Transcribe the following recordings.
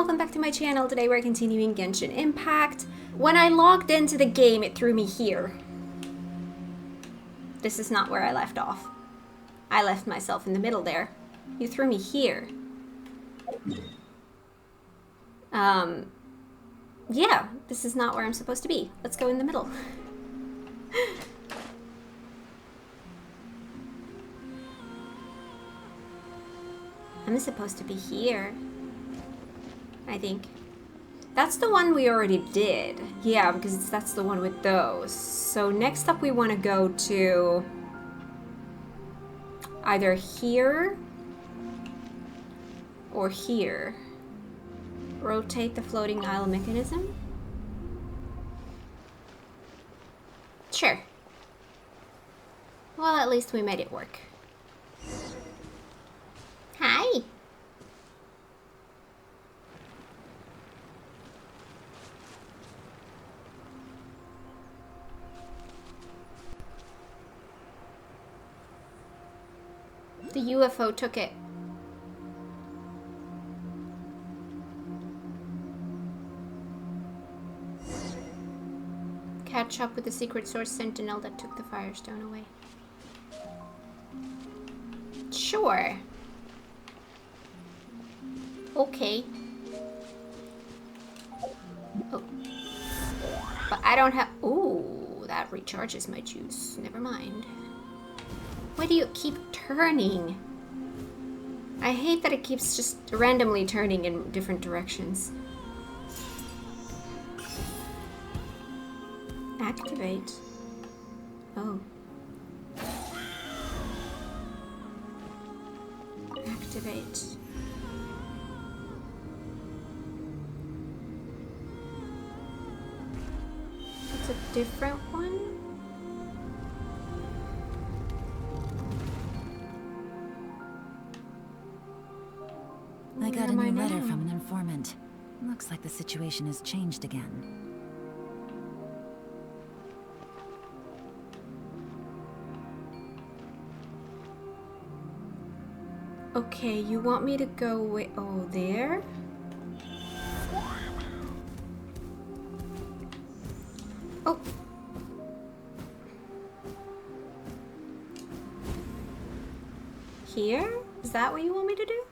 welcome back to my channel. Today we're continuing Genshin Impact. When I logged into the game, it threw me here. This is not where I left off. I left myself in the middle there. You threw me here. Yeah, this is not where I'm supposed to be. Let's go in the middle. I'm supposed to be here, I think. That's the one we already did. Yeah, because that's the one with those. So next up we want to go to either here or here. Rotate the floating isle mechanism. Sure. Well, at least we made it work. Hi. The UFO took it. Catch up with the secret source sentinel that took the Firestone away. Sure. Okay. Oh. But I don't have... Ooh, that recharges my juice. Never mind. Why do you keep turning? I hate that it keeps just randomly turning in different directions. Activate. Oh. Activate. It's a different one? I got a new letter from an informant. Looks like the situation has changed again. Okay, you want me to go way... Oh, there? Oh. Here? Is that what you want me to do?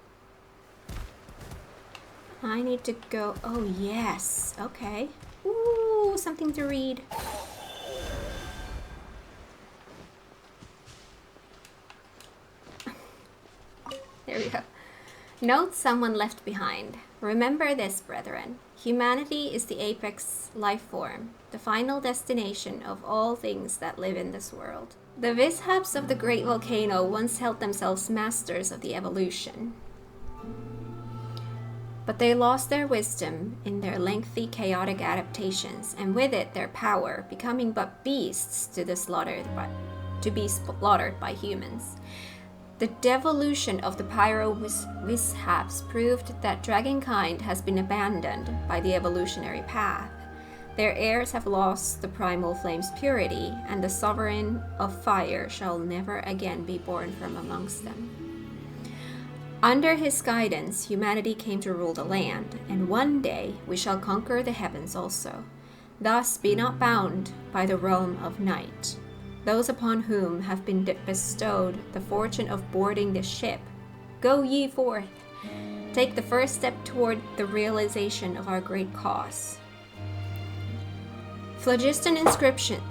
I need to go... Oh, yes. Okay. Ooh, something to read. There we go. Note someone left behind. Remember this, brethren. Humanity is the apex life form, the final destination of all things that live in this world. The Vishabs of the great volcano once held themselves masters of the evolution. But they lost their wisdom in their lengthy, chaotic adaptations, and with it their power, becoming but beasts to be slaughtered by humans. The devolution of the Pyro-Vishabs proved that dragonkind has been abandoned by the evolutionary path. Their heirs have lost the primal flame's purity, and the sovereign of fire shall never again be born from amongst them. Under his guidance, humanity came to rule the land, and one day we shall conquer the heavens also. Thus be not bound by the realm of night. Those upon whom have been bestowed the fortune of boarding this ship, go ye forth. Take the first step toward the realization of our great cause. Phlogiston inscriptions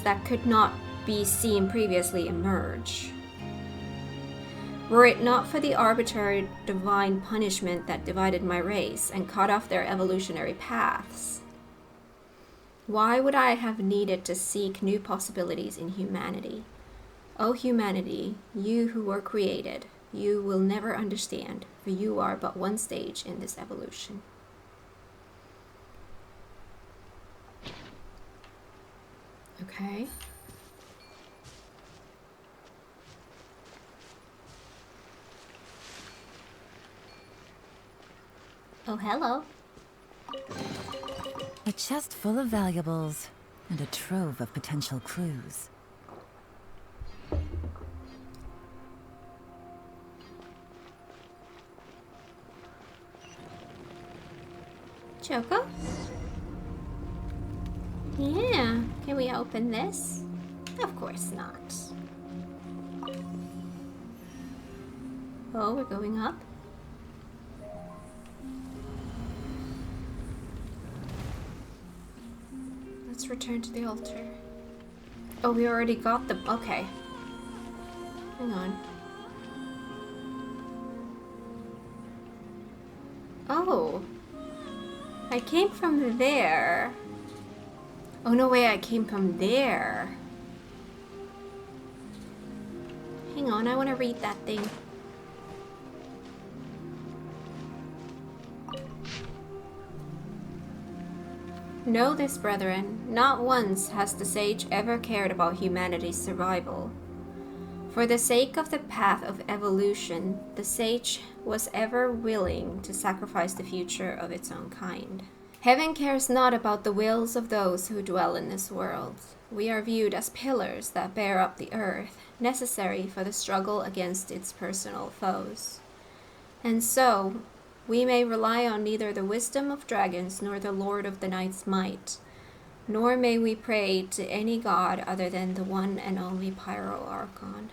that could not be seen previously emerge. Were it not for the arbitrary divine punishment that divided my race and cut off their evolutionary paths, why would I have needed to seek new possibilities in humanity? O humanity, you who were created, you will never understand, for you are but one stage in this evolution. Okay. Oh, hello. A chest full of valuables, and a trove of potential clues. Choco? Yeah. Can we open this? Of course not. Oh, we're going up? Let's return to the altar. Oh, we already got the... Okay. Hang on. Oh. I came from there. Oh, no way, I came from there. Hang on, I want to read that thing. Know this, brethren, not once has the sage ever cared about humanity's survival. For the sake of the path of evolution, the sage was ever willing to sacrifice the future of its own kind. Heaven cares not about the wills of those who dwell in this world. We are viewed as pillars that bear up the earth, necessary for the struggle against its personal foes. And so, we may rely on neither the wisdom of dragons nor the Lord of the Night's might, nor may we pray to any god other than the one and only Pyro Archon.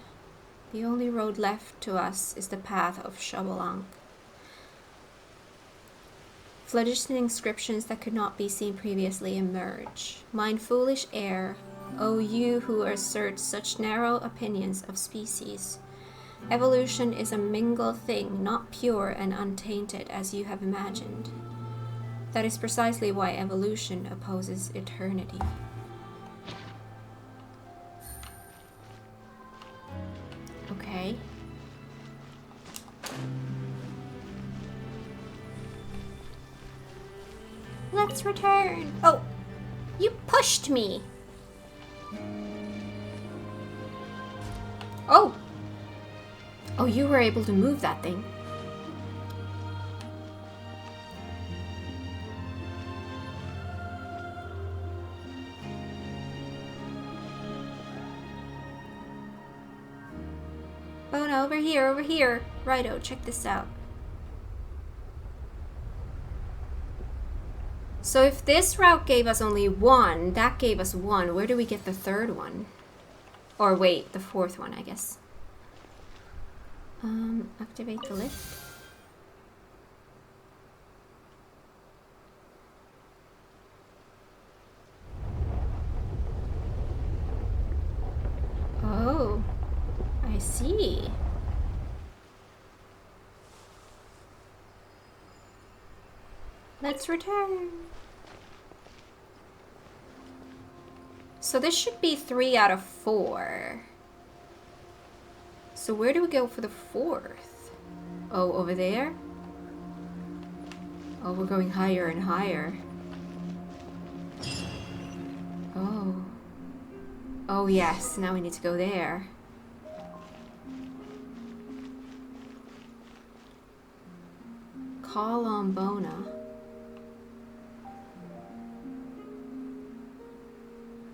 The only road left to us is the path of Shabalank. Flourishing inscriptions that could not be seen previously emerge. Mine foolish heir, O you who assert such narrow opinions of species. Evolution is a mingled thing, not pure and untainted as you have imagined. That is precisely why evolution opposes eternity. Okay. Let's return. Oh, you pushed me. Oh. Oh, you were able to move that thing. Oh no, over here, over here. Righto, check this out. So if this route gave us only one, that gave us one, where do we get the third one? Or wait, the fourth one, I guess. Activate the lift. Oh, I see. Let's return. So this should be 3 out of 4. So where do we go for the 4th? Oh, over there? Oh, we're going higher and higher. Oh. Oh yes, now we need to go there. Call on Bona.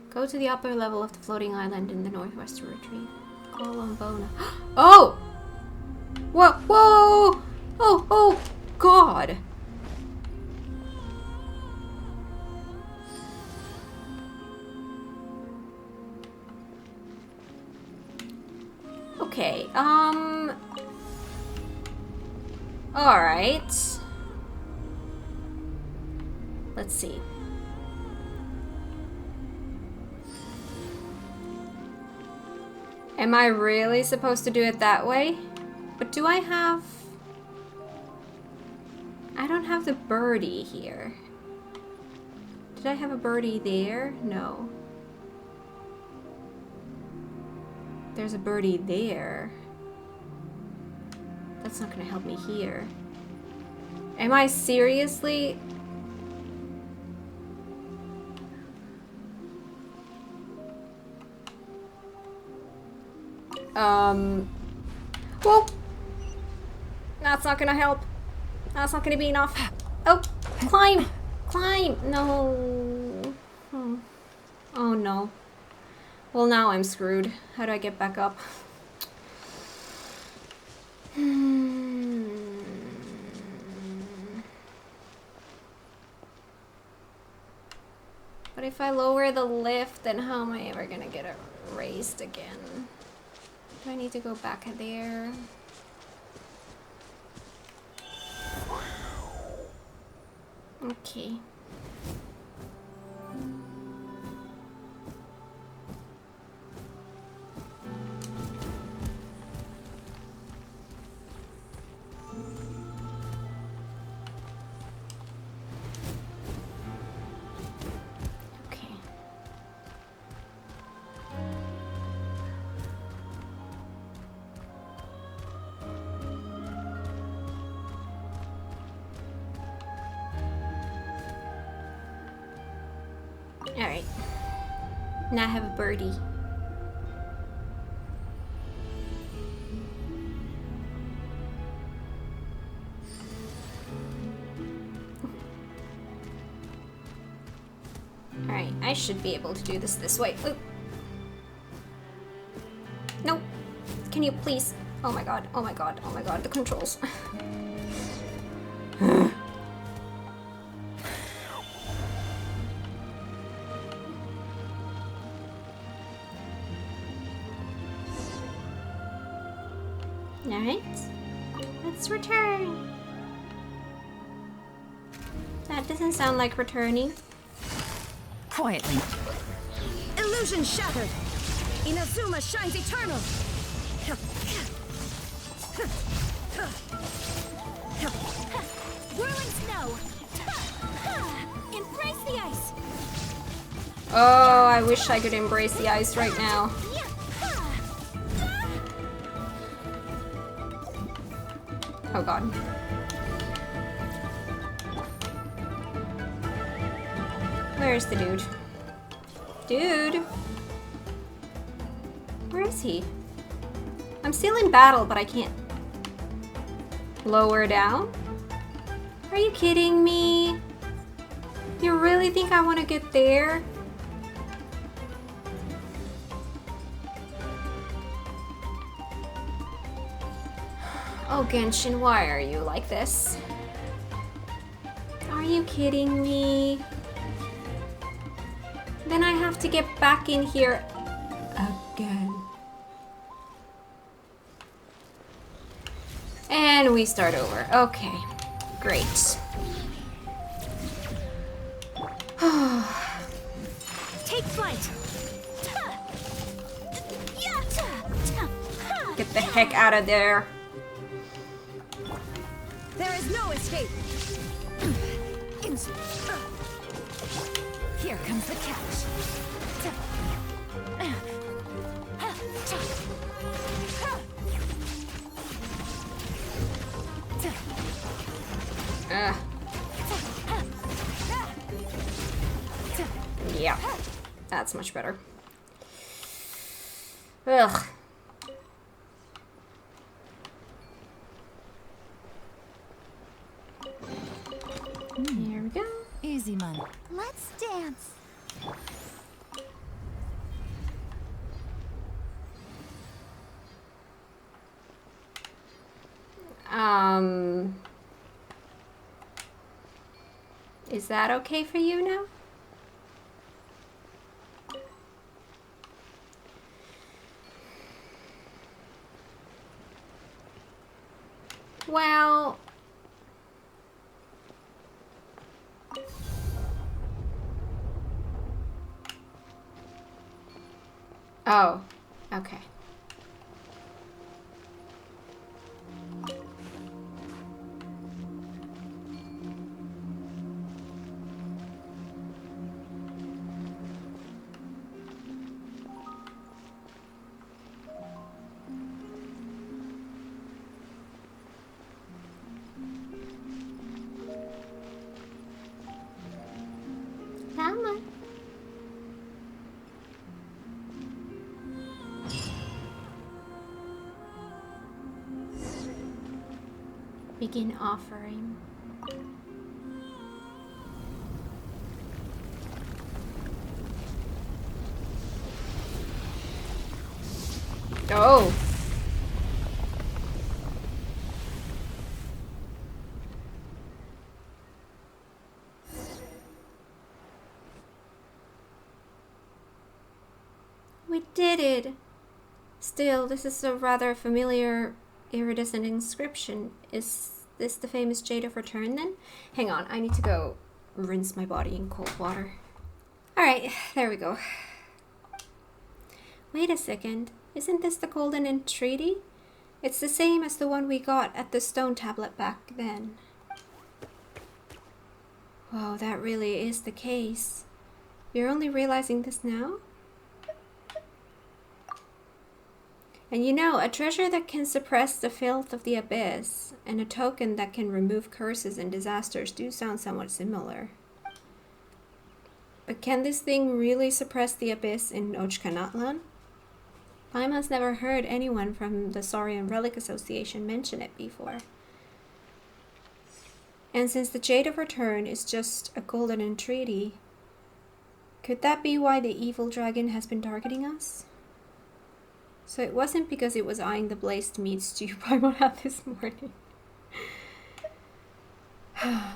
Go to the upper level of the floating island in the northwest retreat. Call on Bona. Oh! Whoa! Whoa! Oh! Oh! God! Okay, alright. Let's see. Am I really supposed to do it that way? But do I have... I don't have the birdie here. Did I have a birdie there? No. There's a birdie there. That's not gonna help me here. Am I seriously... Whoa! That's not gonna help. That's not gonna be enough. Oh! Climb! Climb! No. Oh. Oh no. Well, now I'm screwed. How do I get back up? if I lower the lift, then how am I ever gonna get it raised again? Do I need to go back there? Okay. Alright. Now I have a birdie. Alright, I should be able to do this way. Oop. Nope. Can you please? Oh my god, oh my god, oh my god, the controls. Alright, let's return. That doesn't sound like returning. Quietly. Illusion shattered. Inazuma shines eternal. Whirling snow. Embrace the ice. Oh, I wish I could embrace the ice right now. Oh god. Where's the dude? Dude? Where is he? I'm still in battle, but I can't. Lower down? Are you kidding me? You really think I want to get there? Oh, Genshin, why are you like this? Are you kidding me? Then I have to get back in here again. And we start over. Okay, great. Take flight. Get the heck out of there. There is no escape. Here comes the catch. Yeah, that's much better. Ugh. Here we go. Easy money. Let's dance. Is that okay for you now? Well... Oh, okay. Llama. Begin offering. Oh. did it! Still, this is a rather familiar iridescent inscription. Is this the famous Jade of Return then? Hang on, I need to go rinse my body in cold water. Alright, there we go. Wait a second. Isn't this the Golden Entreaty? It's the same as the one we got at the stone tablet back then. Wow, that really is the case. You're only realizing this now? And you know, a treasure that can suppress the filth of the abyss, and a token that can remove curses and disasters do sound somewhat similar. But can this thing really suppress the abyss in Ochkanatlan? Paimon's never heard anyone from the Saurian Relic Association mention it before. And since the Jade of Return is just a golden entreaty, could that be why the evil dragon has been targeting us? So it wasn't because it was eyeing the blazed meat stew Paimon had this morning.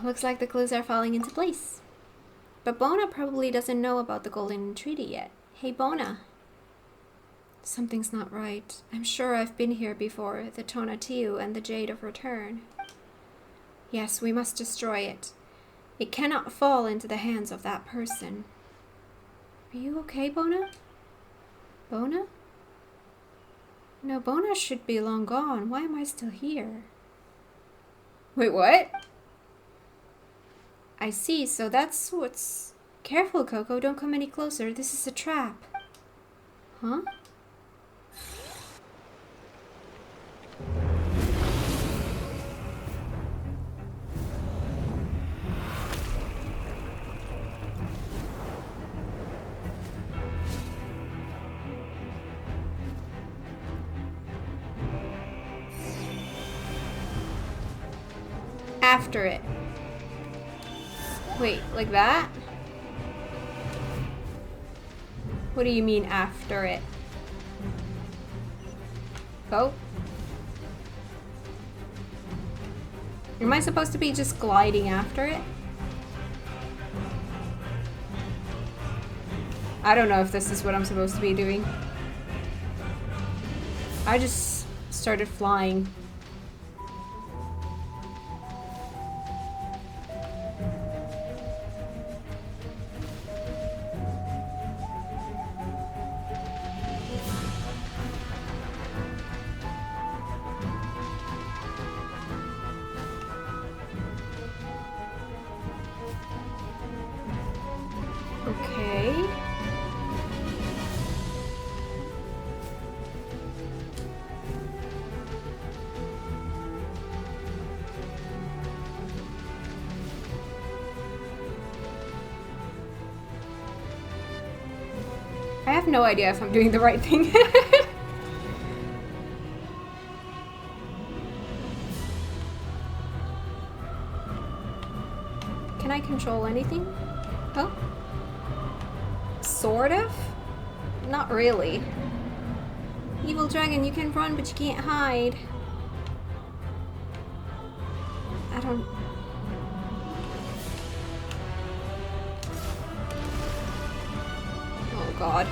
Looks like the clues are falling into place. But Bona probably doesn't know about the golden entreaty yet. Hey Bona. Something's not right. I'm sure I've been here before, the Tonatiuh and the Jade of Return. Yes, we must destroy it. It cannot fall into the hands of that person. Are you okay, Bona? Bona? No, Bona should be long gone. Why am I still here? Wait, what? I see, so that's what's... Careful, Coco, don't come any closer. This is a trap. Huh? After it. Wait, like that? What do you mean after it? Go? Am I supposed to be just gliding after it? I don't know if this is what I'm supposed to be doing. I just started flying. Okay. I have no idea if I'm doing the right thing. Can I control anything? Oh? Sort of? Not really. Evil dragon, you can run, but you can't hide. I don't... Oh god.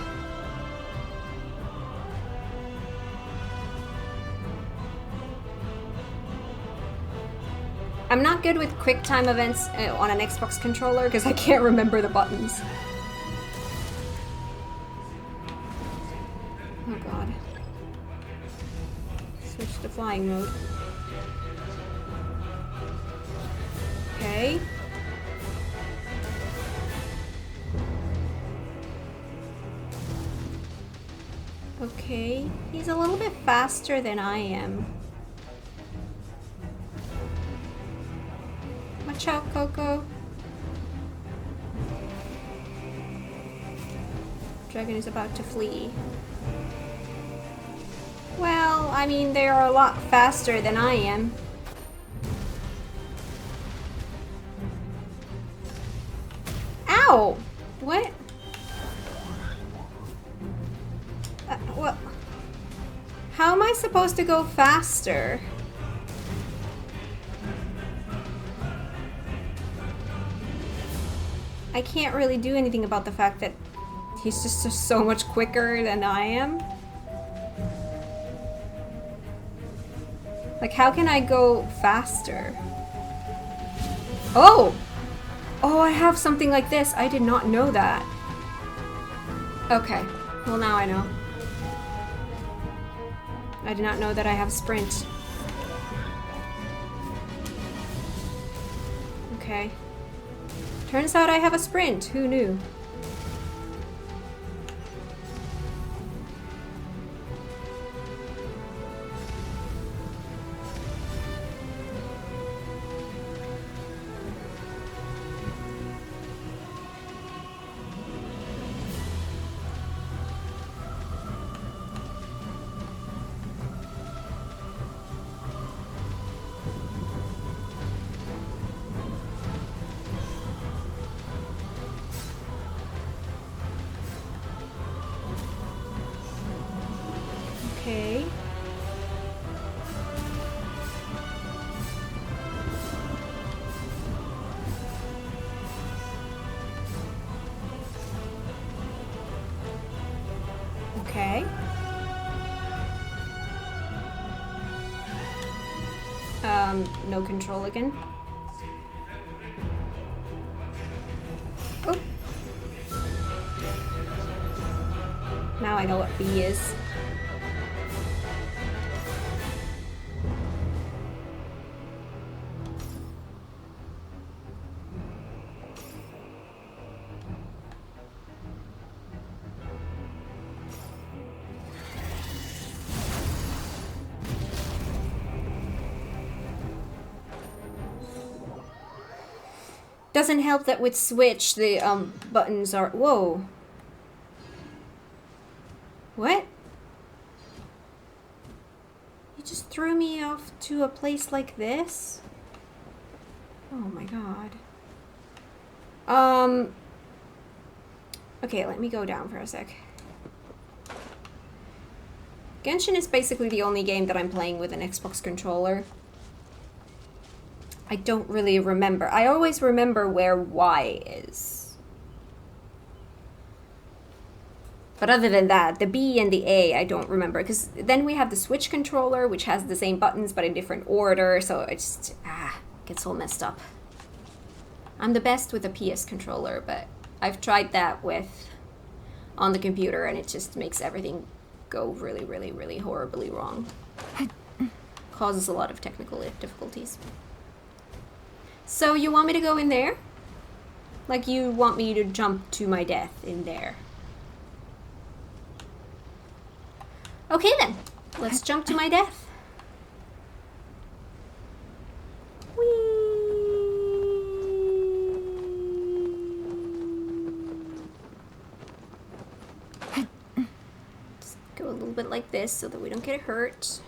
I'm not good with quick time events on an Xbox controller because I can't remember the buttons. Oh god. Switch to flying mode. Okay. Okay. He's a little bit faster than I am. Watch out, Coco. Dragon is about to flee. Well, I mean, they are a lot faster than I am. Ow! What? What? How am I supposed to go faster? I can't really do anything about the fact that He's just so much quicker than I am. Like, how can I go faster? Oh! Oh, I have something like this. I did not know that. Okay. Well, now I know. I did not know that I have sprint. Okay. Turns out I have a sprint. Who knew? Okay. Okay. No control again. Oh. Now I know what B is. Doesn't help that with Switch the buttons are... Whoa. What? You just threw me off to a place like this? Oh my god. Okay, let me go down for a sec. Genshin is basically the only game that I'm playing with an Xbox controller. I don't really remember. I always remember where Y is. But other than that, the B and the A, I don't remember. Because then we have the Switch controller, which has the same buttons, but in different order. So it just, gets all messed up. I'm the best with a PS controller, but I've tried that with on the computer, and it just makes everything go really, really, really horribly wrong. Causes a lot of technical difficulties. So you want me to go in there? Like you want me to jump to my death in there? Okay then, let's jump to my death. Just go a little bit like this so that we don't get hurt.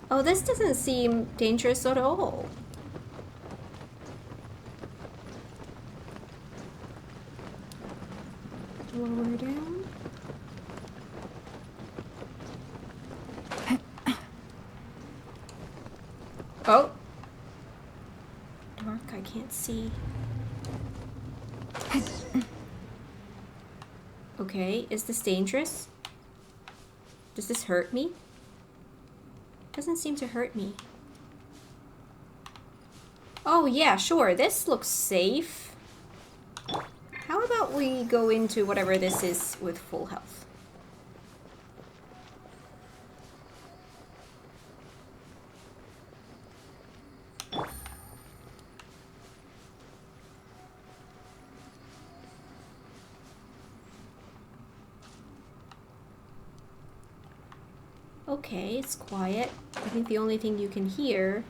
Oh, this doesn't seem dangerous at all. Lower down. Oh. Dark, I can't see. Okay, is this dangerous? Does this hurt me? Doesn't seem to hurt me. Oh yeah, sure, this looks safe. How about we go into whatever this is with full health? Okay, it's quiet. I think the only thing you can hear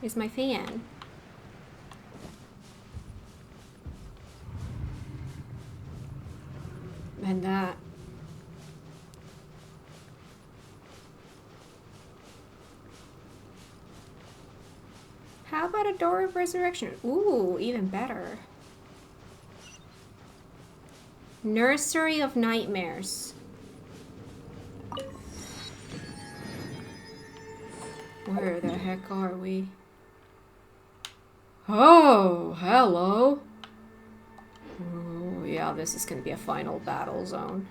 is my fan. And that. How about a door of resurrection? Ooh, even better. Nursery of Nightmares. Where the heck are we? Oh, hello. Yeah, this is gonna be a final battle zone.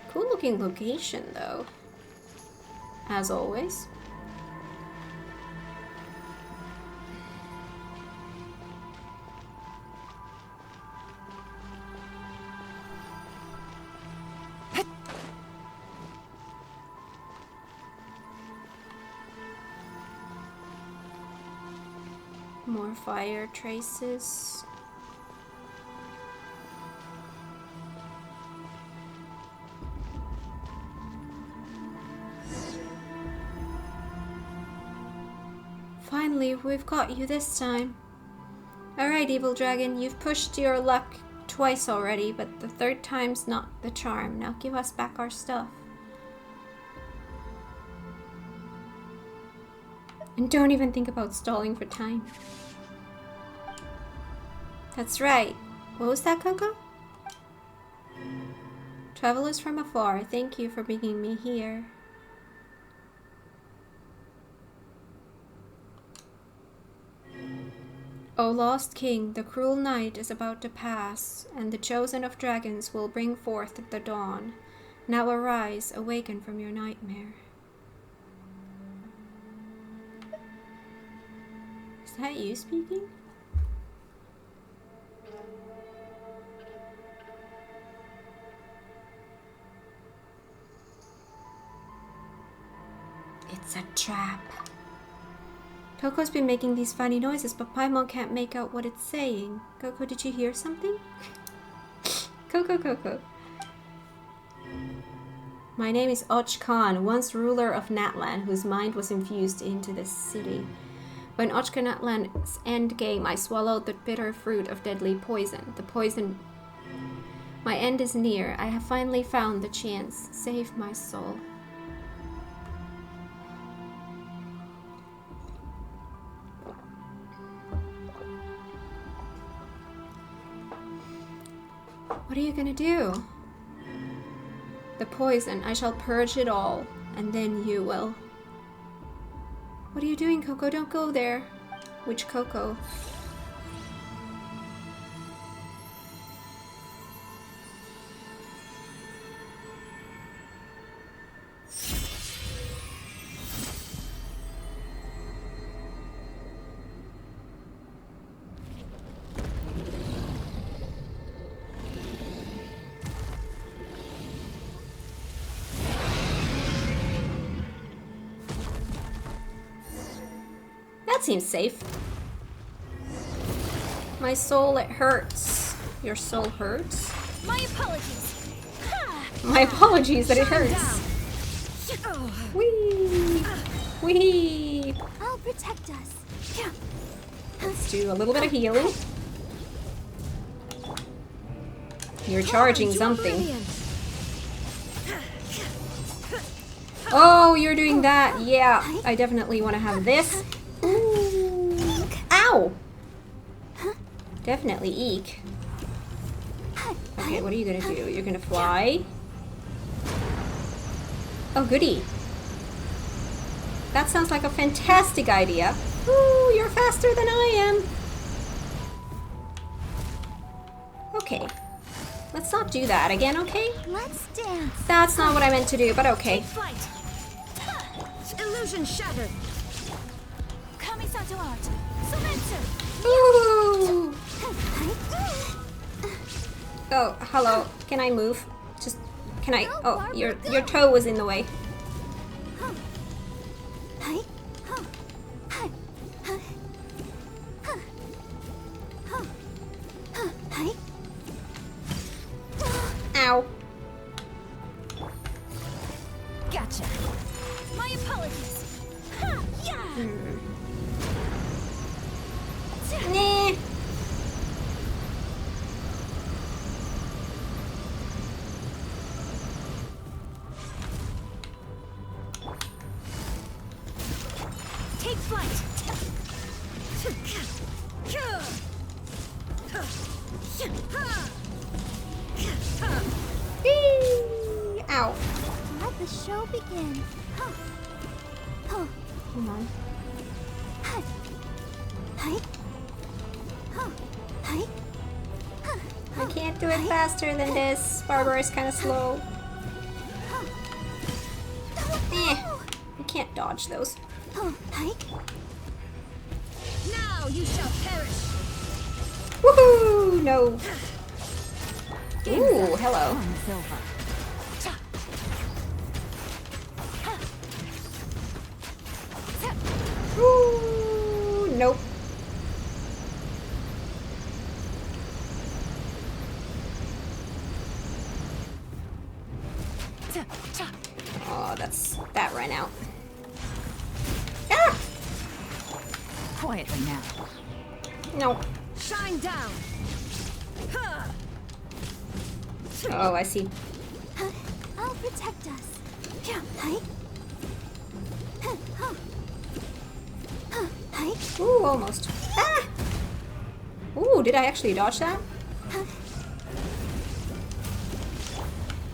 Cool looking location though. As always. More fire traces. Finally, we've got you this time. Alright, evil dragon, you've pushed your luck twice already, but the third time's not the charm. Now give us back our stuff. And don't even think about stalling for time. That's right. What was that, Coco? Travelers from afar, thank you for bringing me here. O lost king, the cruel night is about to pass, and the chosen of dragons will bring forth the dawn. Now arise, awaken from your nightmare. Is that you speaking? It's a trap. Coco's been making these funny noises, but Paimon can't make out what it's saying. Coco, did you hear something? Coco. My name is Och Khan, once ruler of Natlan, whose mind was infused into this city. When Natlan's end game, I swallowed the bitter fruit of deadly poison. The poison... My end is near. I have finally found the chance. Save my soul. What are you gonna do? The poison, I shall purge it all, and then you will. What are you doing, Coco? Don't go there. Which Coco? That seems safe. My soul, it hurts. Your soul hurts? My apologies. My apologies that it hurts. Down. Whee! Whee! I'll protect us. Let's do a little bit of healing. You're charging something. Oh, you're doing that. Yeah, I definitely want to have this. Ooh. Ow! Definitely eek. Okay, what are you gonna do? You're gonna fly? Oh, goody. That sounds like a fantastic idea. Ooh, you're faster than I am. Okay. Let's not do that again, okay? Let's dance. That's not what I meant to do, but okay. Take flight. Illusion shattered. Kamisato art. Surrender. Ooh. Oh, hello. Can I move? Just, can I? Oh, your toe was in the way. Ow. Gotcha. My apologies. Yeah. Nah. Take flight. Whee! Ow. Let the show begin. Come on. I can't do it faster than this. Barbara is kind of slow. I can't dodge those. Now you shall perish. Woohoo! No. Ooh, hello. Ooh, nope. Oh, that ran out. Ah! Quietly now. No. Shine down. Oh, I see. I'll protect us. Ooh, almost. Ah! Ooh, did I actually dodge that?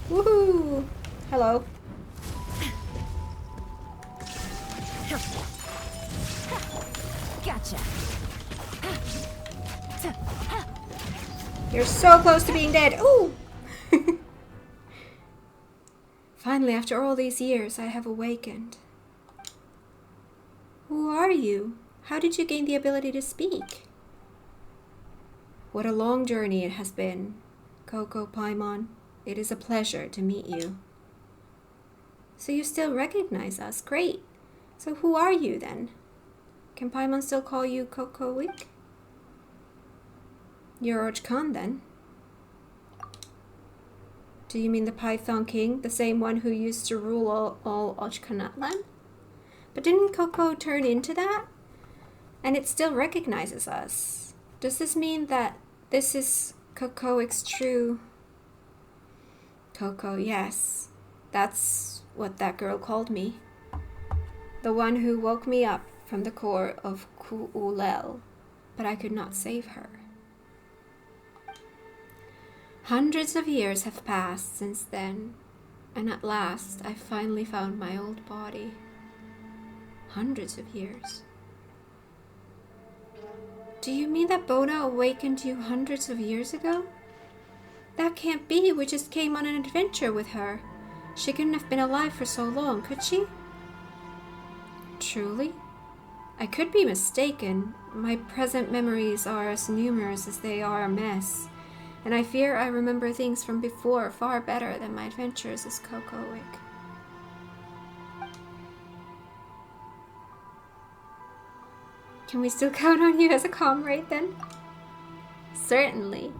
Woohoo! Hello. Gotcha. You're so close to being dead. Ooh! Finally, after all these years, I have awakened. Who are you? How did you gain the ability to speak? What a long journey it has been. Coco Paimon, it is a pleasure to meet you. So you still recognize us. Great. So who are you then? Can Paimon still call you Coco Wick? You're Ochkan then? Do you mean the Python King, the same one who used to rule all Ochkanatlan? But didn't Coco turn into that? And it still recognizes us. Does this mean that this is Cocoic's true... Coco, yes. That's what that girl called me. The one who woke me up from the core of Ku'ulel, but I could not save her. Hundreds of years have passed since then, and at last I finally found my old body. Hundreds of years. Do you mean that Bona awakened you hundreds of years ago? That can't be, we just came on an adventure with her. She couldn't have been alive for so long, could she? Truly? I could be mistaken. My present memories are as numerous as they are a mess, and I fear I remember things from before far better than my adventures as Cocoic. Can we still count on you as a comrade then? Certainly.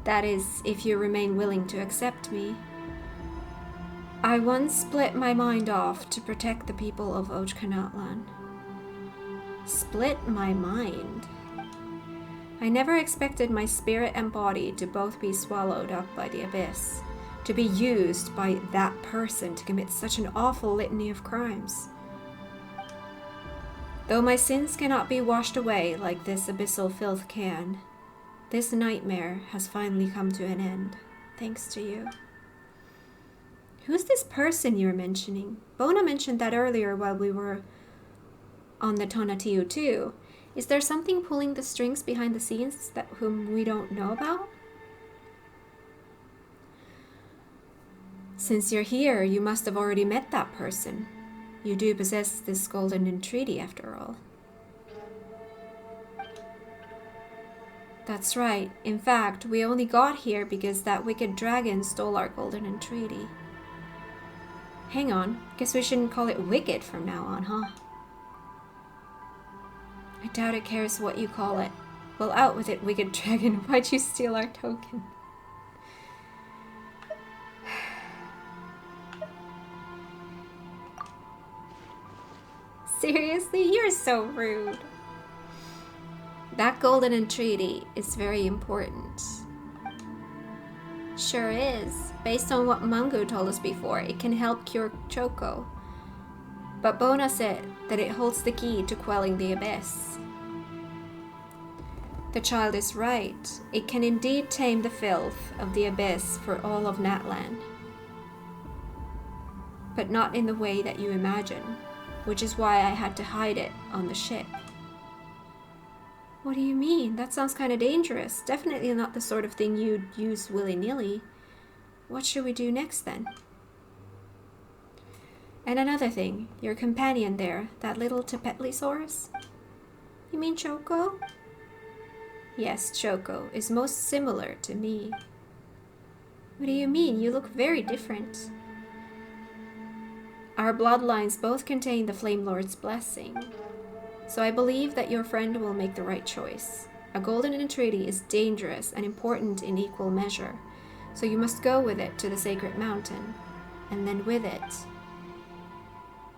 That is, if you remain willing to accept me. I once split my mind off to protect the people of Ochkanatlan. Split my mind? I never expected my spirit and body to both be swallowed up by the abyss, to be used by that person to commit such an awful litany of crimes. Though my sins cannot be washed away like this abyssal filth can, this nightmare has finally come to an end, thanks to you. Who's this person you're mentioning? Bona mentioned that earlier while we were on the Tonatiuh too. Is there something pulling the strings behind the scenes that whom we don't know about? Since you're here, you must have already met that person. You do possess this golden entreaty after all. That's right. In fact, we only got here because that wicked dragon stole our golden entreaty. Hang on, guess we shouldn't call it wicked from now on, huh? I doubt it cares what you call it. Well, out with it, wicked dragon. Why'd you steal our token? Seriously? You're so rude. That golden entreaty is very important. Sure is. Based on what Mungu told us before, it can help cure Choco. But Bona said that it holds the key to quelling the abyss. The child is right. It can indeed tame the filth of the abyss for all of Natlan. But not in the way that you imagine, which is why I had to hide it on the ship. What do you mean? That sounds kind of dangerous. Definitely not the sort of thing you'd use willy-nilly. What should we do next then? And another thing, your companion there, that little Tepetlisaurus? You mean Choco? Yes, Choco is most similar to me. What do you mean? You look very different. Our bloodlines both contain the Flame Lord's blessing. So I believe that your friend will make the right choice. A golden entreaty is dangerous and important in equal measure. So you must go with it to the sacred mountain. And then with it...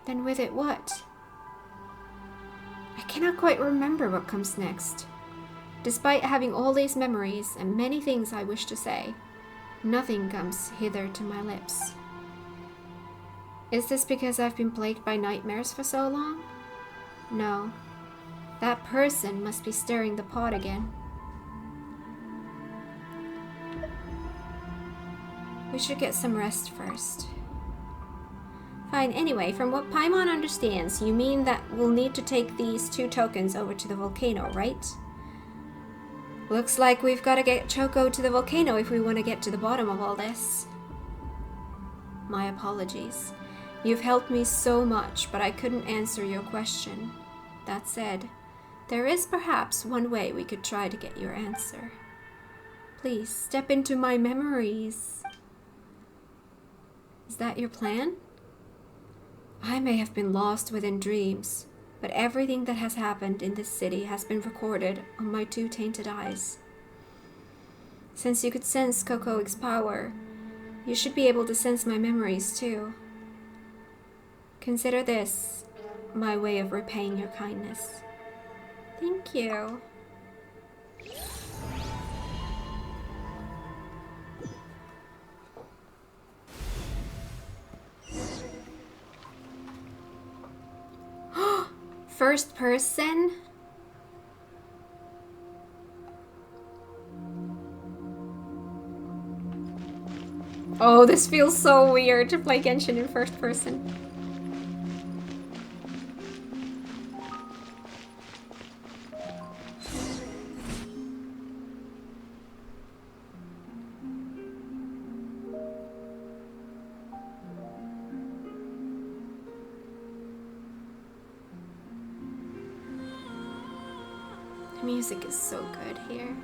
Then with it what? I cannot quite remember what comes next. Despite having all these memories and many things I wish to say, nothing comes hither to my lips. Is this because I've been plagued by nightmares for so long? No. That person must be stirring the pot again. We should get some rest first. Fine, anyway, from what Paimon understands, you mean that we'll need to take these 2 tokens over to the volcano, right? Looks like we've got to get Choco to the volcano if we want to get to the bottom of all this. My apologies. You've helped me so much, but I couldn't answer your question. That said, there is perhaps one way we could try to get your answer. Please, step into my memories. Is that your plan? I may have been lost within dreams, but everything that has happened in this city has been recorded on my 2 tainted eyes. Since you could sense Kokoig's power, you should be able to sense my memories too. Consider this my way of repaying your kindness. Thank you. First person? Oh, this feels so weird to play Genshin in first person. The music is so good here.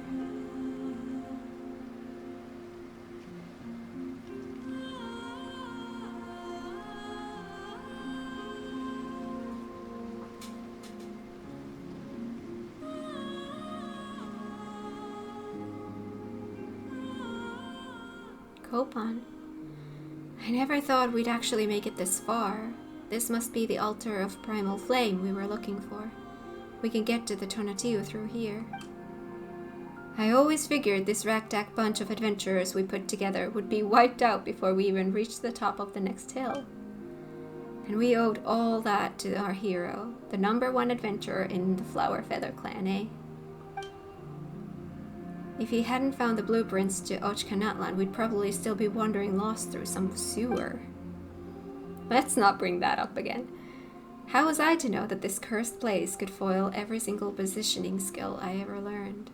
Copan. I never thought we'd actually make it this far. This must be the altar of primal flame we were looking for. We can get to the Tonatiuh through here. I always figured this ragtag bunch of adventurers we put together would be wiped out before we even reached the top of the next hill. And we owed all that to our hero, the #1 adventurer in the Flower Feather clan, eh? If he hadn't found the blueprints to Ochkanatlan, we'd probably still be wandering lost through some sewer. Let's not bring that up again. How was I to know that this cursed place could foil every single positioning skill I ever learned?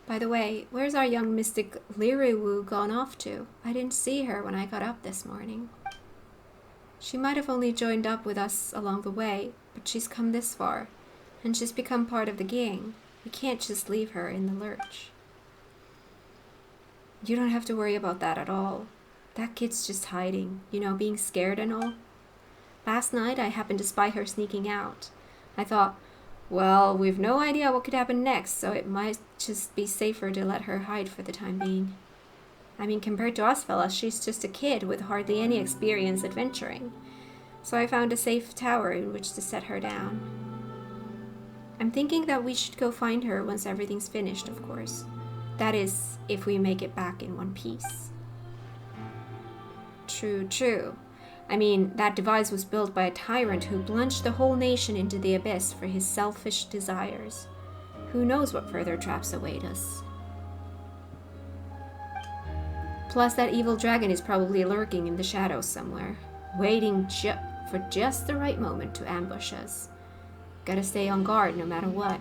By the way, where's our young mystic Liriwu gone off to? I didn't see her when I got up this morning. She might have only joined up with us along the way, but she's come this far, and she's become part of the gang. We can't just leave her in the lurch. You don't have to worry about that at all. That kid's just hiding, you know, being scared and all. Last night I happened to spy her sneaking out. I thought, well, we've no idea what could happen next, so it might just be safer to let her hide for the time being. I mean, compared to us fellas, she's just a kid with hardly any experience adventuring. So I found a safe tower in which to set her down. I'm thinking that we should go find her once everything's finished, of course. That is, if we make it back in one piece. True, true. I mean, that device was built by a tyrant who plunged the whole nation into the abyss for his selfish desires. Who knows what further traps await us? Plus, that evil dragon is probably lurking in the shadows somewhere, waiting for just the right moment to ambush us. Gotta stay on guard no matter what.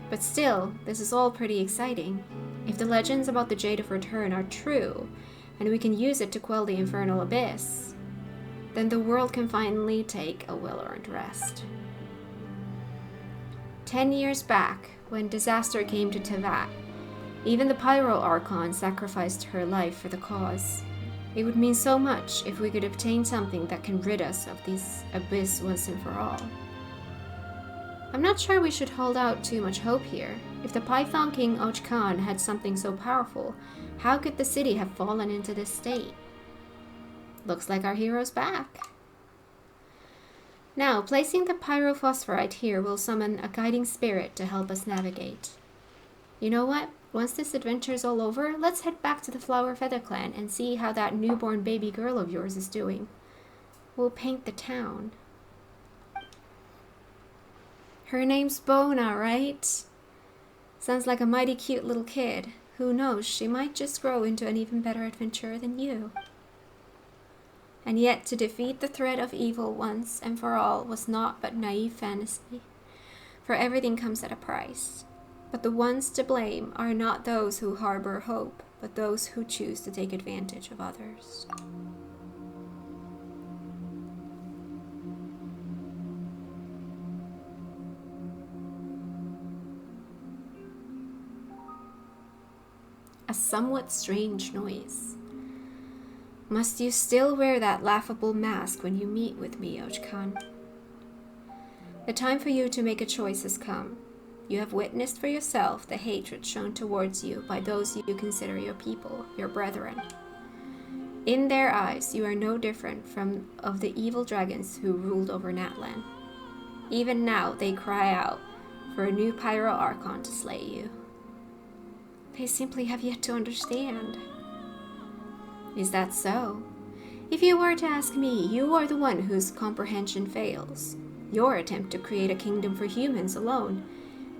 But still, this is all pretty exciting. If the legends about the Jade of Return are true, and we can use it to quell the infernal abyss, then the world can finally take a well-earned rest. 10 years back, when disaster came to Tevat, even the Pyro Archon sacrificed her life for the cause. It would mean so much if we could obtain something that can rid us of this abyss once and for all. I'm not sure we should hold out too much hope here. If the Python King Ochkan had something so powerful, how could the city have fallen into this state? Looks like our hero's back. Now, placing the pyrophosphorite here will summon a guiding spirit to help us navigate. You know what? Once this adventure's all over, let's head back to the Flower Feather Clan and see how that newborn baby girl of yours is doing. We'll paint the town. Her name's Bona, right? Sounds like a mighty cute little kid. Who knows, she might just grow into an even better adventurer than you. And yet, to defeat the threat of evil once and for all was not but naive fantasy. For everything comes at a price. But the ones to blame are not those who harbor hope, but those who choose to take advantage of others. A somewhat strange noise. Must you still wear that laughable mask when you meet with me, Ochkan? The time for you to make a choice has come. You have witnessed for yourself the hatred shown towards you by those you consider your people, your brethren. In their eyes, you are no different from of the evil dragons who ruled over Natlan. Even now, they cry out for a new Pyro Archon to slay you. They simply have yet to understand. Is that so? If you were to ask me, you are the one whose comprehension fails. Your attempt to create a kingdom for humans alone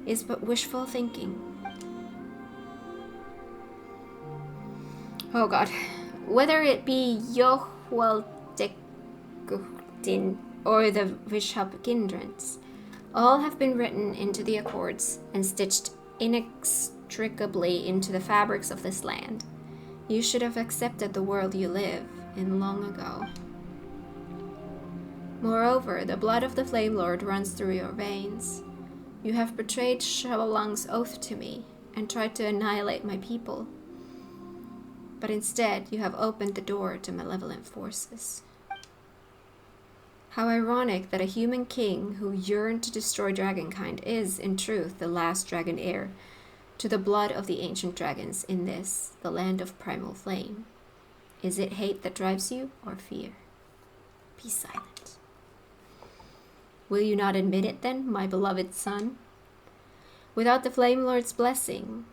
is but wishful thinking. Oh god. Whether it be Yohwaldekudin or the Vishapkindrants, all have been written into the Accords and stitched inextricably into the fabrics of this land. You should have accepted the world you live in long ago. Moreover, the blood of the Flame Lord runs through your veins. You have betrayed Shaolang's oath to me and tried to annihilate my people. But instead, you have opened the door to malevolent forces. How ironic that a human king who yearned to destroy dragonkind is, in truth, the last dragon heir to the blood of the ancient dragons in this, the land of primal flame. Is it hate that drives you, or fear? Be silent. Will you not admit it then, my beloved son? Without the Flame Lord's blessing,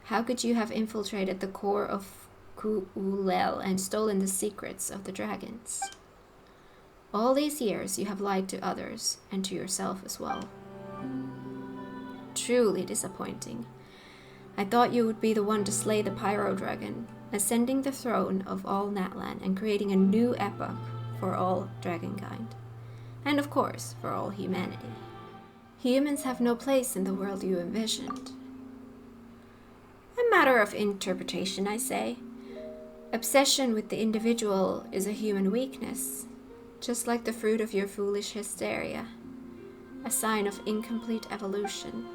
how could you have infiltrated the core of Ku'ulel and stolen the secrets of the dragons? All these years you have lied to others, and to yourself as well. Truly disappointing. I thought you would be the one to slay the Pyro Dragon, ascending the throne of all Natlan and creating a new epoch for all dragonkind. And of course, for all humanity. Humans have no place in the world you envisioned. A matter of interpretation, I say. Obsession with the individual is a human weakness, just like the fruit of your foolish hysteria, a sign of incomplete evolution.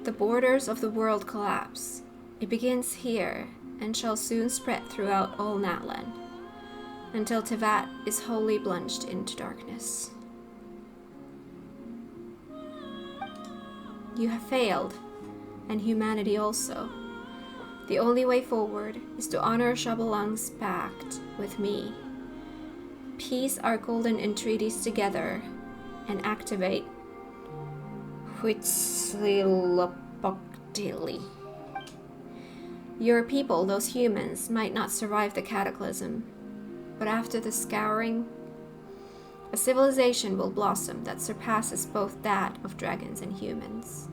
The borders of the world collapse. It begins here and shall soon spread throughout all Natlan, until Tevat is wholly plunged into darkness. You have failed, and humanity also. The only way forward is to honor Shabalang's pact with me, piece our golden entreaties together, and activate Huitzilopochtli. Your people, those humans, might not survive the cataclysm, but after the scouring, a civilization will blossom that surpasses both that of dragons and humans.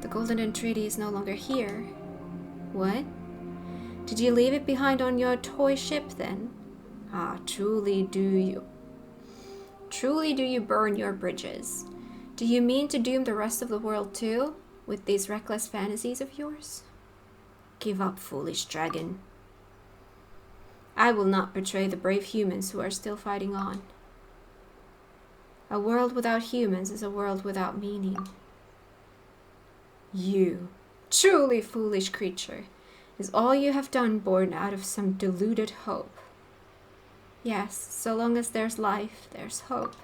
The Golden Entreaty is no longer here. What? Did you leave it behind on your toy ship then? Ah, truly do you. Truly do you burn your bridges? Do you mean to doom the rest of the world too, with these reckless fantasies of yours? Give up, foolish dragon. I will not betray the brave humans who are still fighting on. A world without humans is a world without meaning. You, truly foolish creature, is all you have done born out of some deluded hope. Yes, so long as there's life, there's hope.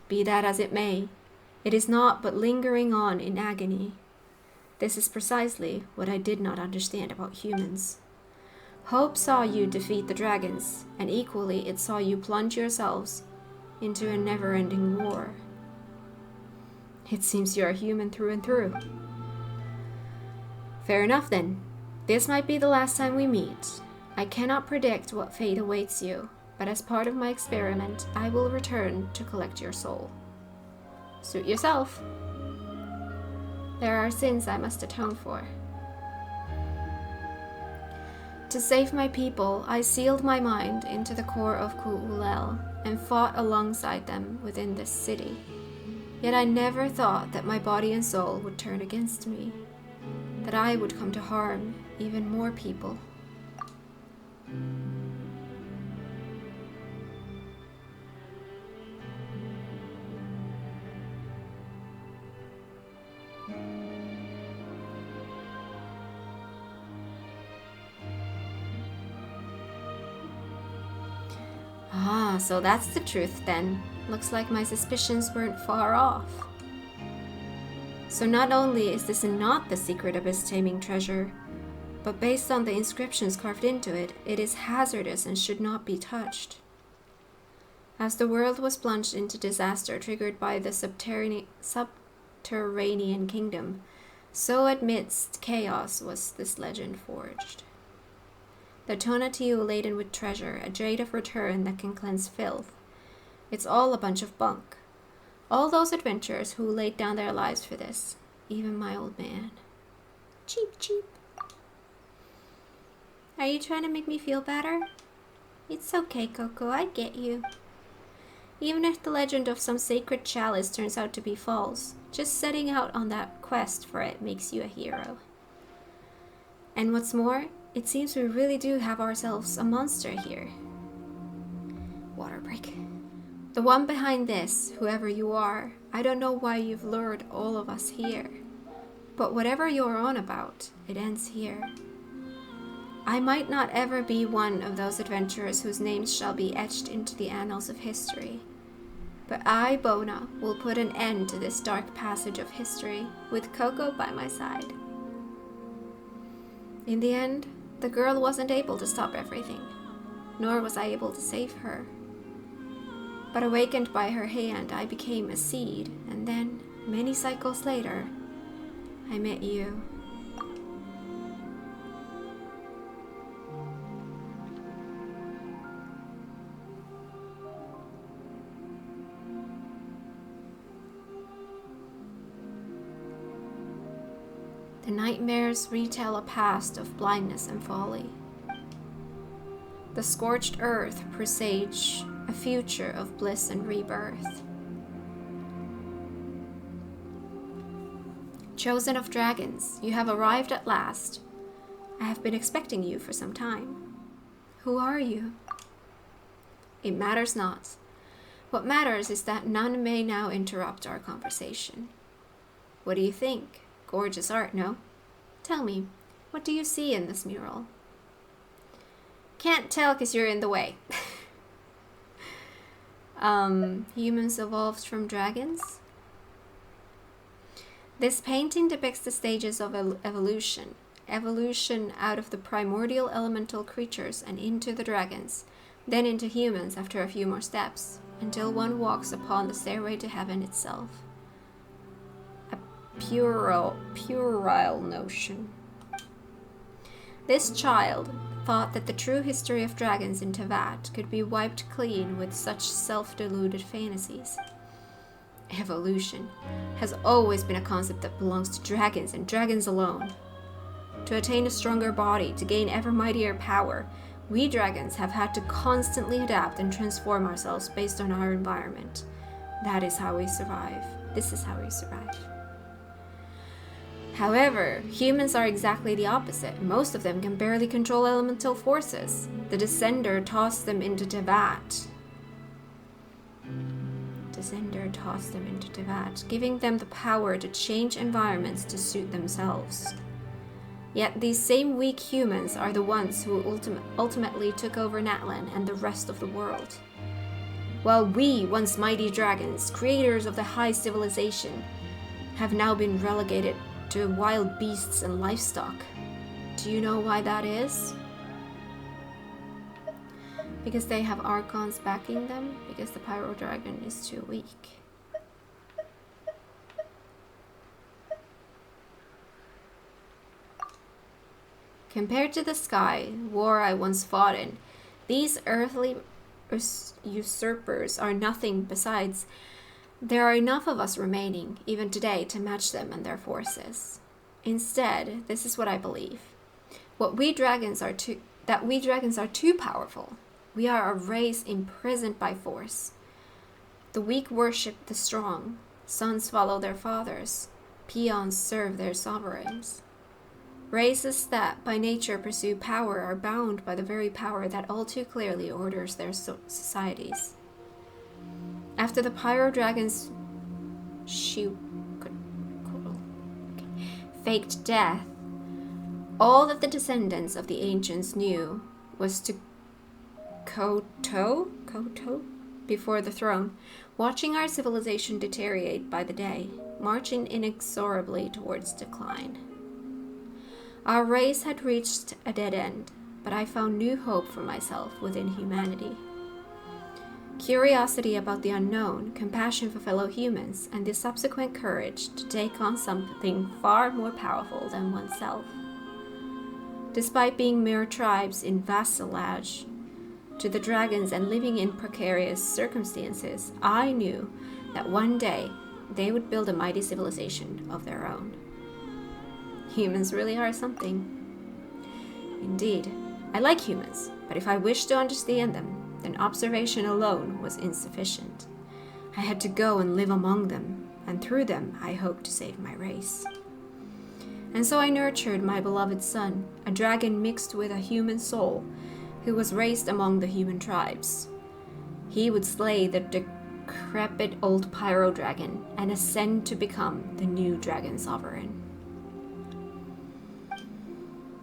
Be that as it may, it is naught but lingering on in agony. This is precisely what I did not understand about humans. Hope saw you defeat the dragons, and equally it saw you plunge yourselves into a never-ending war. It seems you are human through and through. Fair enough then. This might be the last time we meet. I cannot predict what fate awaits you, but as part of my experiment, I will return to collect your soul. Suit yourself. There are sins I must atone for. To save my people, I sealed my mind into the core of Ku'ulel and fought alongside them within this city. Yet I never thought that my body and soul would turn against me, that I would come to harm even more people. Ah, so that's the truth then. Looks like my suspicions weren't far off. So not only is this not the secret abyss taming treasure, but based on the inscriptions carved into it, it is hazardous and should not be touched. As the world was plunged into disaster triggered by the subterranean kingdom, so amidst chaos was this legend forged. The Tonatiuh laden with treasure, a jade of return that can cleanse filth. It's all a bunch of bunk. All those adventurers who laid down their lives for this, even my old man. Cheap, cheap. Are you trying to make me feel better? It's okay, Coco, I get you. Even if the legend of some sacred chalice turns out to be false, just setting out on that quest for it makes you a hero. And what's more, it seems we really do have ourselves a monster here. Water break. The one behind this, whoever you are, I don't know why you've lured all of us here. But whatever you're on about, it ends here. I might not ever be one of those adventurers whose names shall be etched into the annals of history. But I, Bona, will put an end to this dark passage of history with Coco by my side. In the end, the girl wasn't able to stop everything, nor was I able to save her. But awakened by her hand, I became a seed, and then, many cycles later, I met you. The nightmares retell a past of blindness and folly. The scorched earth presage a future of bliss and rebirth. Chosen of dragons, you have arrived at last. I have been expecting you for some time. Who are you? It matters not. What matters is that none may now interrupt our conversation. What do you think? Gorgeous art, no? Tell me, what do you see in this mural? Can't tell 'cause you're in the way. Humans evolved from dragons? This painting depicts the stages of evolution. Evolution out of the primordial elemental creatures and into the dragons, then into humans after a few more steps, until one walks upon the stairway to heaven itself. Puerile notion. This child thought that the true history of dragons in Tevat could be wiped clean with such self-deluded fantasies. Evolution has always been a concept that belongs to dragons and dragons alone. To attain a stronger body, to gain ever mightier power, We dragons have had to constantly adapt and transform ourselves based on our environment. That is how we survive. This is how we survive. However, humans are exactly the opposite. Most of them can barely control elemental forces. The Descender tossed them into Tevat. Giving them the power to change environments to suit themselves. Yet these same weak humans are the ones who ultimately took over Natlan and the rest of the world. While we, once mighty dragons, creators of the high civilization, have now been relegated to wild beasts and livestock. Do you know why that is? Because they have Archons backing them? Because the Pyro Dragon is too weak. Compared to the sky, war I once fought in, these earthly usurpers are nothing. Besides, there are enough of us remaining, even today, to match them and their forces. Instead, this is what I believe. We dragons are too powerful. We are a race imprisoned by force. The weak worship the strong. Sons follow their fathers. Peons serve their sovereigns. Races that by nature pursue power are bound by the very power that all too clearly orders their societies. After the Pyro Dragon's faked death, all that the descendants of the ancients knew was to kowtow before the throne, watching our civilization deteriorate by the day, marching inexorably towards decline. Our race had reached a dead end, but I found new hope for myself within humanity. Curiosity about the unknown, compassion for fellow humans, and the subsequent courage to take on something far more powerful than oneself. Despite being mere tribes in vassalage to the dragons and living in precarious circumstances, I knew that one day they would build a mighty civilization of their own. Humans really are something. Indeed, I like humans, but if I wished to understand them, then observation alone was insufficient. I had to go and live among them, and through them I hoped to save my race. And so I nurtured my beloved son, a dragon mixed with a human soul, who was raised among the human tribes. He would slay the decrepit old Pyro Dragon and ascend to become the new Dragon Sovereign.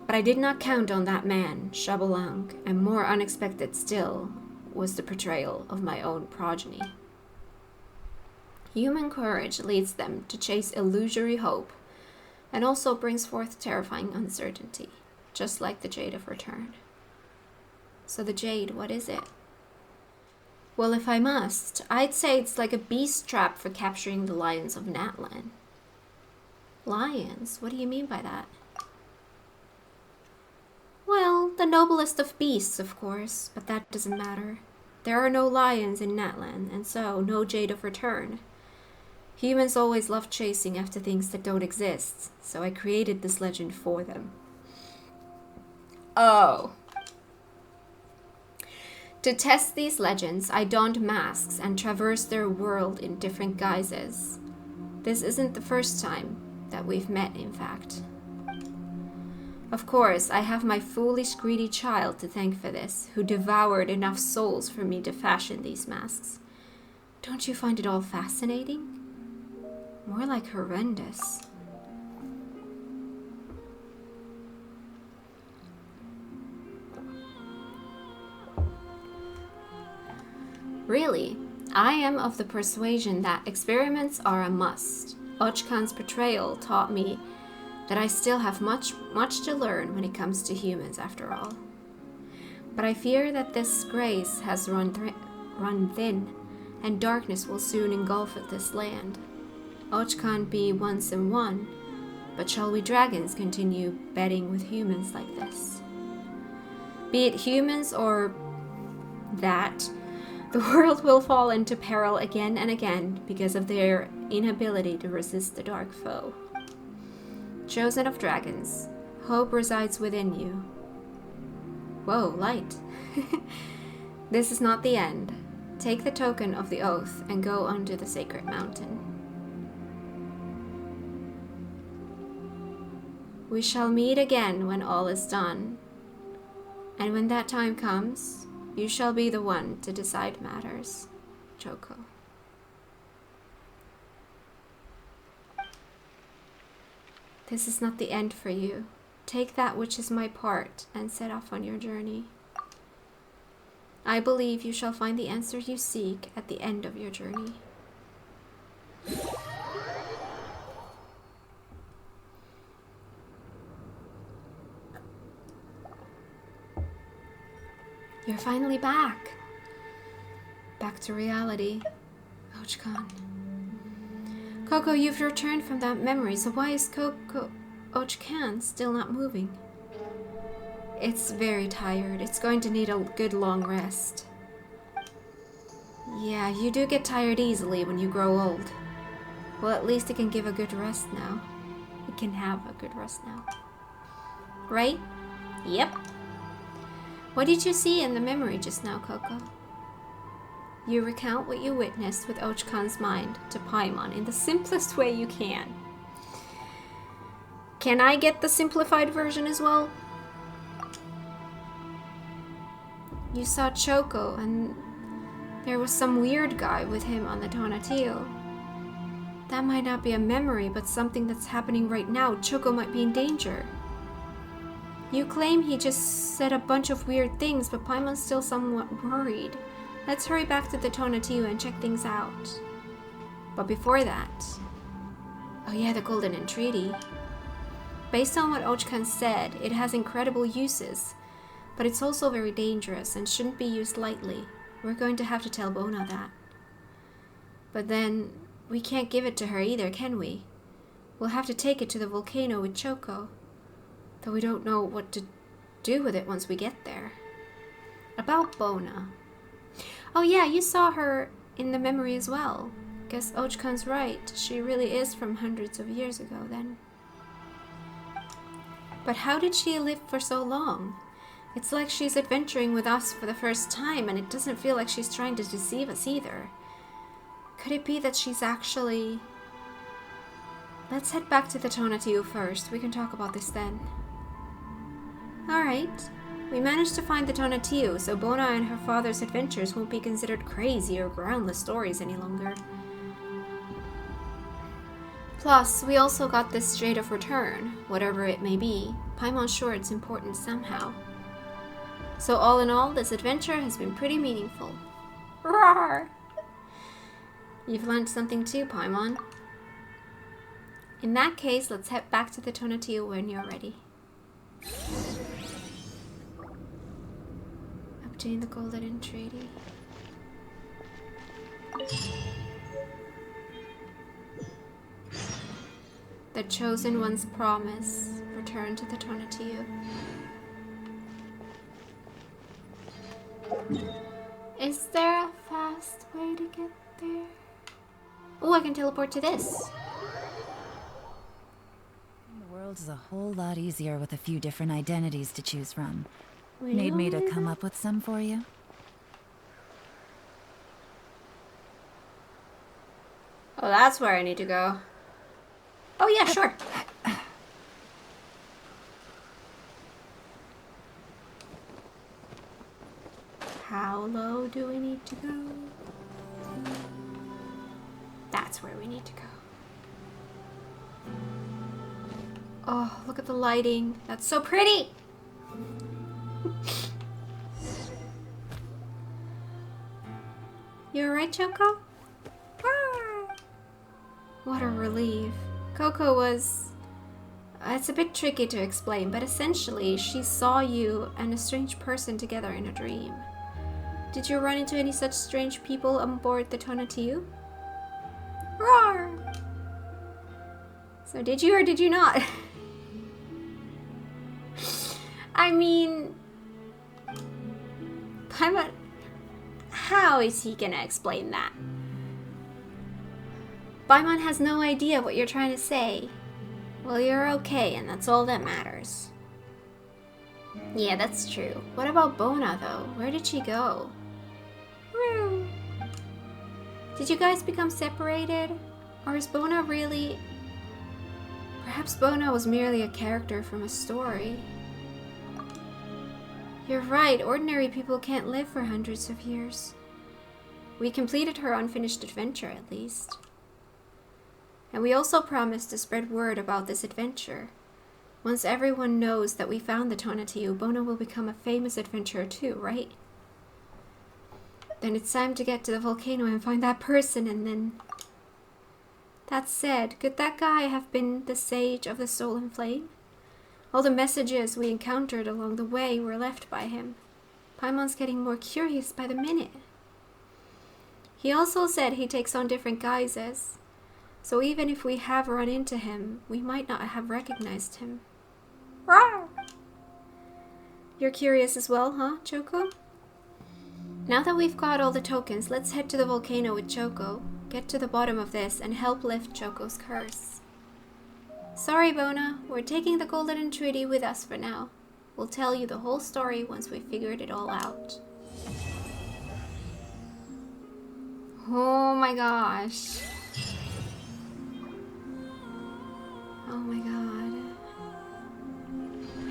But I did not count on that man, Shabalang, and more unexpected still was the portrayal of my own progeny. Human courage leads them to chase illusory hope, and also brings forth terrifying uncertainty, just like the Jade of Return. So the Jade, what is it? Well, if I must, I'd say it's like a beast trap for capturing the lions of Natlan. Lions? What do you mean by that? Well, the noblest of beasts, of course, but that doesn't matter. There are no lions in Natlan, and so no Jade of Return. Humans always love chasing after things that don't exist, so I created this legend for them. Oh. To test these legends, I donned masks and traversed their world in different guises. This isn't the first time that we've met, in fact. Of course, I have my foolish, greedy child to thank for this, who devoured enough souls for me to fashion these masks. Don't you find it all fascinating? More like horrendous. Really, I am of the persuasion that experiments are a must. Ochkan's portrayal taught me that I still have much to learn when it comes to humans, after all. But I fear that this grace has run thin, and darkness will soon engulf this land. Ochkan be once and one, but shall we dragons continue betting with humans like this? Be it humans or that, the world will fall into peril again and again because of their inability to resist the dark foe. Chosen of dragons, hope resides within you. Whoa, light. This is not the end. Take the token of the oath and go onto the sacred mountain. We shall meet again when all is done. And when that time comes, you shall be the one to decide matters. Choco. This is not the end for you. Take that which is my part and set off on your journey. I believe you shall find the answer you seek at the end of your journey. You're finally back. Back to reality. Ochkan. Coco, you've returned from that memory, so why is Ochkan still not moving? It's very tired. It's going to need a good long rest. Yeah, you do get tired easily when you grow old. Well, at least it can give a good rest now. It can have a good rest now. Right? Yep. What did you see in the memory just now, Coco? You recount what you witnessed with Ochkan's mind to Paimon in the simplest way you can. Can I get the simplified version as well? You saw Choco and there was some weird guy with him on the Tonatiuh. That might not be a memory, but something that's happening right now. Choco might be in danger. You claim he just said a bunch of weird things, but Paimon's still somewhat worried. Let's hurry back to the Tonatiuh and check things out. But before that... Oh yeah, the Golden Entreaty. Based on what Ochkan said, it has incredible uses, but it's also very dangerous and shouldn't be used lightly. We're going to have to tell Bona that. But then, we can't give it to her either, can we? We'll have to take it to the volcano with Choco. Though we don't know what to do with it once we get there. About Bona. Oh yeah, you saw her in the memory as well. Guess Ochkan's right. She really is from hundreds of years ago then. But how did she live for so long? It's like she's adventuring with us for the first time, and it doesn't feel like she's trying to deceive us either. Could it be that she's actually... Let's head back to the Tonatiuh first. We can talk about this then. Alright. We managed to find the Tonatiuh, so Bona and her father's adventures won't be considered crazy or groundless stories any longer. Plus, we also got this Strait of Return, whatever it may be. Paimon's sure it's important somehow. So all in all, this adventure has been pretty meaningful. Roar! You've learned something too, Paimon. In that case, let's head back to the Tonatiuh when you're ready. Obtain the Golden Entreaty. The Chosen One's promise. Return to the Tonatiuh. Is there a fast way to get there? Oh, I can teleport to this. The world is a whole lot easier with a few different identities to choose from. Need me to come up with some for you? Oh, that's where I need to go. Oh yeah, sure. How low do we need to go? That's where we need to go. Oh, look at the lighting. That's so pretty! You alright, Choco? Ah. What a relief. Coco was... It's a bit tricky to explain, but essentially she saw you and a strange person together in a dream. Did you run into any such strange people on board the Tonatiuh? Roar! So did you or did you not? I mean... Paimon... How is he gonna explain that? Paimon has no idea what you're trying to say. Well, you're okay, and that's all that matters. Yeah, that's true. What about Bona, though? Where did she go? Did you guys become separated? Or is Bona really... Perhaps Bona was merely a character from a story. You're right, ordinary people can't live for hundreds of years. We completed her unfinished adventure, at least. And we also promised to spread word about this adventure. Once everyone knows that we found the Tonatiuh, Bona will become a famous adventurer too, right? Then it's time to get to the volcano and find that person, and then... That said, could that guy have been the Sage of the Stolen Flame? All the messages we encountered along the way were left by him. Paimon's getting more curious by the minute. He also said he takes on different guises, so even if we have run into him, we might not have recognized him. Rawr! You're curious as well, huh, Choco? Now that we've got all the tokens, let's head to the volcano with Choco, get to the bottom of this, and help lift Choco's curse. Sorry, Bona, we're taking the Golden Entreaty with us for now. We'll tell you the whole story once we've figured it all out. Oh my gosh. Oh my god.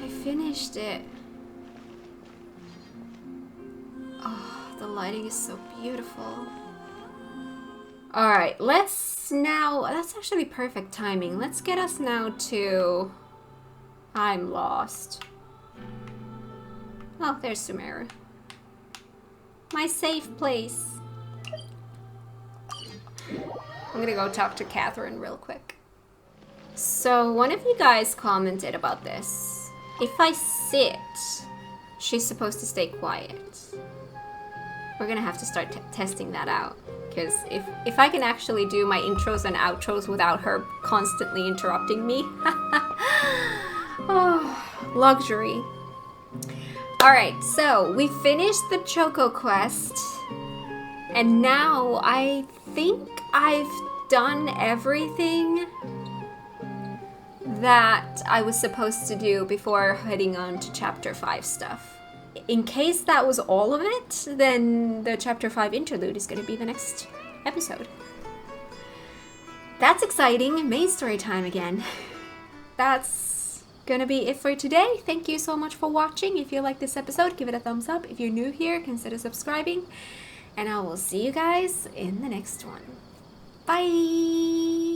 I finished it. Oh, the lighting is so beautiful. Alright, let's now... That's actually perfect timing. Let's get us now to... I'm lost. Oh, there's Sumeru. My safe place. I'm gonna go talk to Catherine real quick. So, one of you guys commented about this. If I sit, she's supposed to stay quiet. We're gonna have to start testing that out. Because if I can actually do my intros and outros without her constantly interrupting me. Oh, luxury. Alright, so we finished the Choco quest. And now I think I've done everything that I was supposed to do before heading on to Chapter 5 stuff. In case that was all of it, then the Chapter 5 interlude is going to be the next episode. That's exciting. Main story time again. That's gonna be it for today. Thank you so much for watching. If you like this episode, give it a thumbs up. If you're new here, consider subscribing. And I will see you guys in the next one. Bye!